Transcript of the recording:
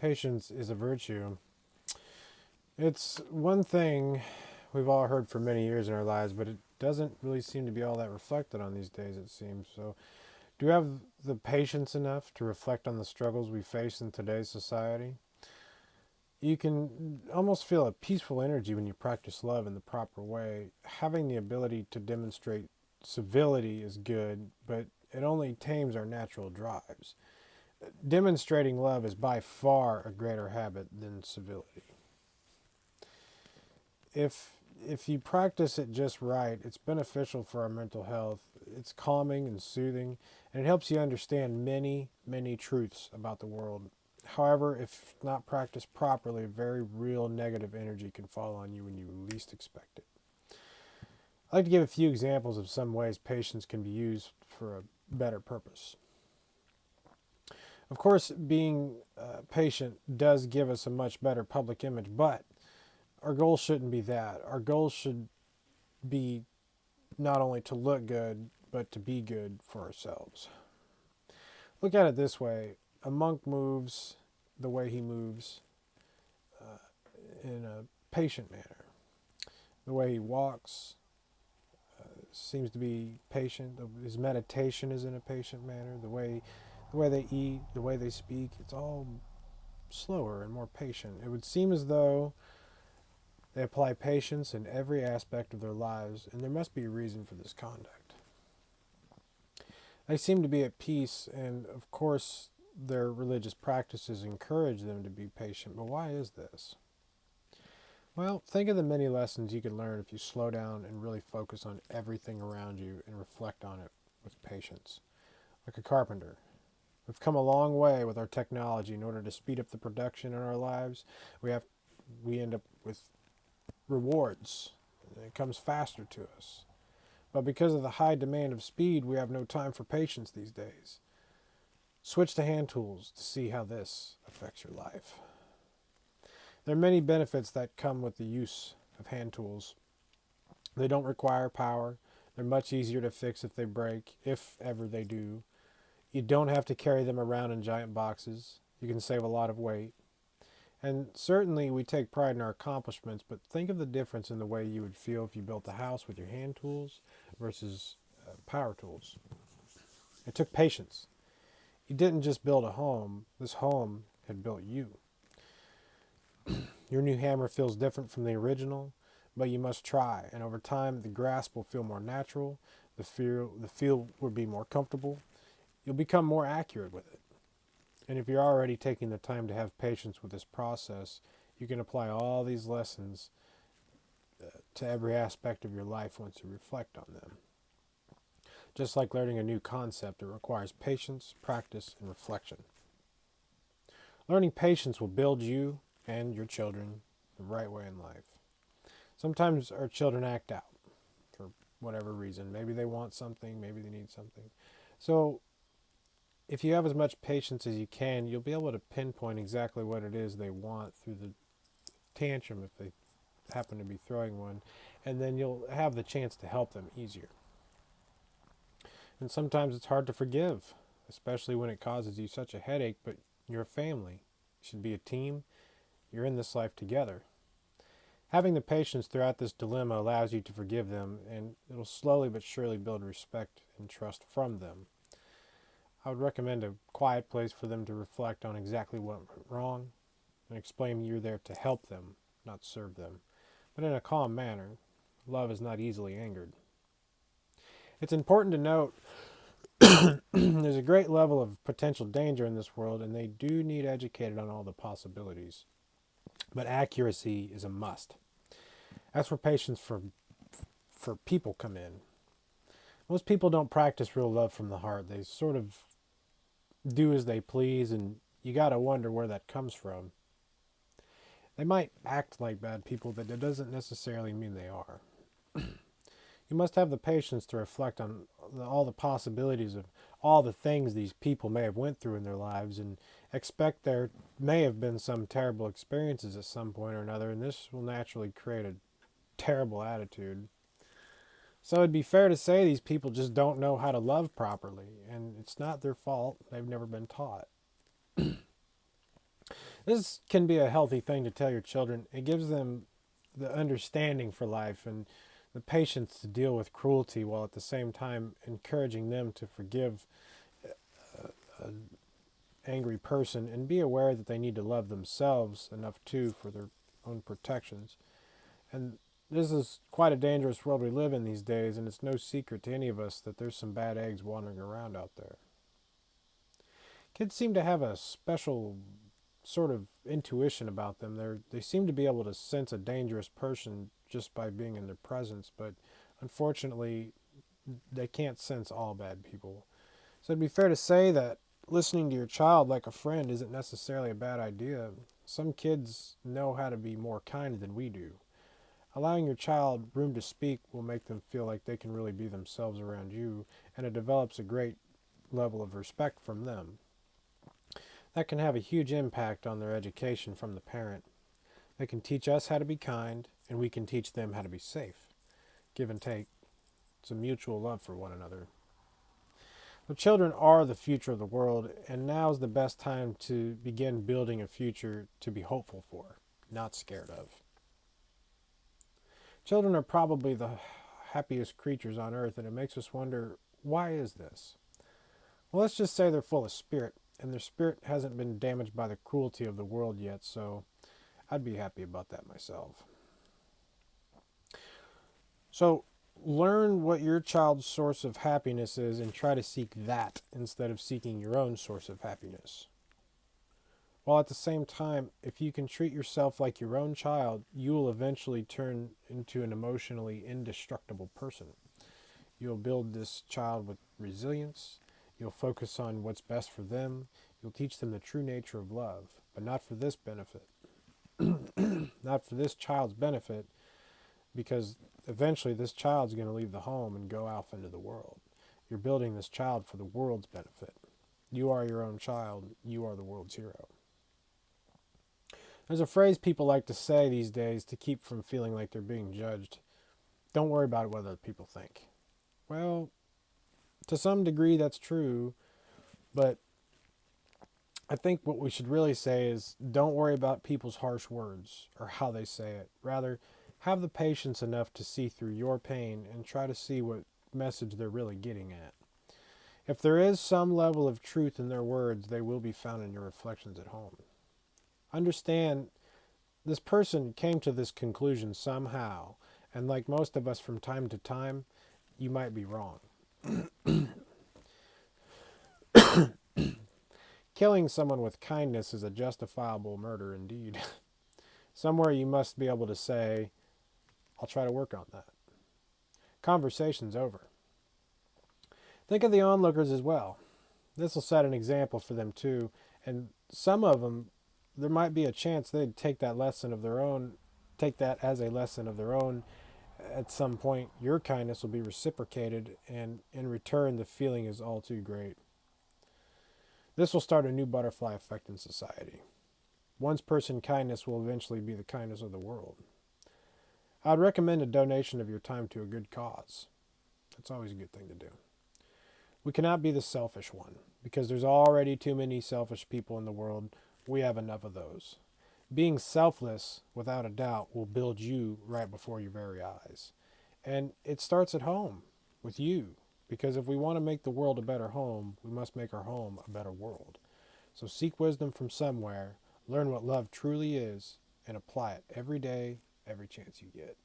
patience is a virtue. It's one thing we've all heard for many years in our lives, but it doesn't really seem to be all that reflected on these days, it seems. So, do we have the patience enough to reflect on the struggles we face in today's society? You can almost feel a peaceful energy when you practice love in the proper way. Having the ability to demonstrate civility is good, but it only tames our natural drives. Demonstrating love is by far a greater habit than civility. If if you practice it just right, it's beneficial for our mental health. It's calming and soothing, and it helps you understand many, many truths about the world. However, if not practiced properly, very real negative energy can fall on you when you least expect it. I'd like to give a few examples of some ways patience can be used for a better purpose. Of course, being patient does give us a much better public image, but our goal shouldn't be that. Our goal should be not only to look good, but to be good for ourselves. Look at it this way: a monk moves the way he moves uh, in a patient manner. The way he walks seems to be patient. His meditation is in a patient manner. The way they eat, the way they speak, it's all slower and more patient. It would seem as though they apply patience in every aspect of their lives, and there must be a reason for this conduct. They seem to be at peace, and of course, their religious practices encourage them to be patient. But why is this? Well, think of the many lessons you could learn if you slow down and really focus on everything around you and reflect on it with patience. Like a carpenter. We've come a long way with our technology. In order to speed up the production in our lives, we end up with rewards. It comes faster to us. But because of the high demand of speed, we have no time for patience these days. Switch to hand tools to see how this affects your life. There are many benefits that come with the use of hand tools. They don't require power. They're much easier to fix if they break, if ever they do. You don't have to carry them around in giant boxes. You can save a lot of weight. And certainly we take pride in our accomplishments, but think of the difference in the way you would feel if you built a house with your hand tools versus power tools. It took patience. You didn't just build a home. This home had built you. Your new hammer feels different from the original, but you must try, and over time the grasp will feel more natural, the feel will be more comfortable. You'll become more accurate with it. And if you're already taking the time to have patience with this process, you can apply all these lessons to every aspect of your life once you reflect on them. Just like learning a new concept, it requires patience, practice, and reflection. Learning patience will build you and your children the right way in life. Sometimes our children act out for whatever reason. Maybe they want something, maybe they need something. So if you have as much patience as you can, you'll be able to pinpoint exactly what it is they want through the tantrum if they happen to be throwing one, and then you'll have the chance to help them easier. And sometimes it's hard to forgive, especially when it causes you such a headache, but you're a family. You should be a team. You're in this life together. Having the patience throughout this dilemma allows you to forgive them, and it'll slowly but surely build respect and trust from them. I would recommend a quiet place for them to reflect on exactly what went wrong and explain you're there to help them, not serve them, but in a calm manner. Love is not easily angered. It's important to note there's a great level of potential danger in this world, and they do need educated on all the possibilities. But accuracy is a must. That's where patience for people come in. Most people don't practice real love from the heart. They sort of do as they please, and you gotta wonder where that comes from. They might act like bad people, but that doesn't necessarily mean they are. You must have the patience to reflect on all the possibilities of all the things these people may have went through in their lives, and expect there may have been some terrible experiences at some point or another, and this will naturally create a terrible attitude. So it'd be fair to say these people just don't know how to love properly, and it's not their fault. They've never been taught. This can be a healthy thing to tell your children. It gives them the understanding for life and the patience to deal with cruelty while at the same time encouraging them to forgive an angry person and be aware that they need to love themselves enough too for their own protections. And this is quite a dangerous world we live in these days, and it's no secret to any of us that there's some bad eggs wandering around out there. Kids seem to have a special sort of intuition about them. They seem to be able to sense a dangerous person just by being in their presence, but unfortunately, they can't sense all bad people. So it'd be fair to say that listening to your child like a friend isn't necessarily a bad idea. Some kids know how to be more kind than we do. Allowing your child room to speak will make them feel like they can really be themselves around you, and it develops a great level of respect from them. That can have a huge impact on their education from the parent. They can teach us how to be kind, and we can teach them how to be safe. Give and take. It's a mutual love for one another. The children are the future of the world, and now is the best time to begin building a future to be hopeful for, not scared of. Children are probably the happiest creatures on earth, and it makes us wonder, why is this? Well, let's just say they're full of spirit, and their spirit hasn't been damaged by the cruelty of the world yet, so I'd be happy about that myself. So, learn what your child's source of happiness is and try to seek that instead of seeking your own source of happiness. While at the same time, if you can treat yourself like your own child, you will eventually turn into an emotionally indestructible person. You'll build this child with resilience. You'll focus on what's best for them. You'll teach them the true nature of love, but not for this benefit. Not for this child's benefit, because eventually this child's going to leave the home and go off into the world. You're building this child for the world's benefit. You are your own child. You are the world's hero. There's a phrase people like to say these days to keep from feeling like they're being judged. Don't worry about what other people think. Well, to some degree that's true, but I think what we should really say is don't worry about people's harsh words or how they say it. Rather, have the patience enough to see through your pain and try to see what message they're really getting at. If there is some level of truth in their words, they will be found in your reflections at home. Understand, this person came to this conclusion somehow, and like most of us from time to time, you might be wrong. Killing someone with kindness is a justifiable murder indeed. Somewhere you must be able to say, I'll try to work on that. Conversation's over. Think of the onlookers as well. This will set an example for them too, and some of them, there might be a chance they'd take that lesson of their own, take that as a lesson of their own. At some point, your kindness will be reciprocated, and in return, the feeling is all too great. This will start a new butterfly effect in society. One person kindness will eventually be the kindness of the world. I'd recommend a donation of your time to a good cause. That's always a good thing to do. We cannot be the selfish one, because there's already too many selfish people in the world. We have enough of those. Being selfless, without a doubt, will build you right before your very eyes. And it starts at home, with you. Because if we want to make the world a better home, we must make our home a better world. So seek wisdom from somewhere, learn what love truly is, and apply it every day, every chance you get.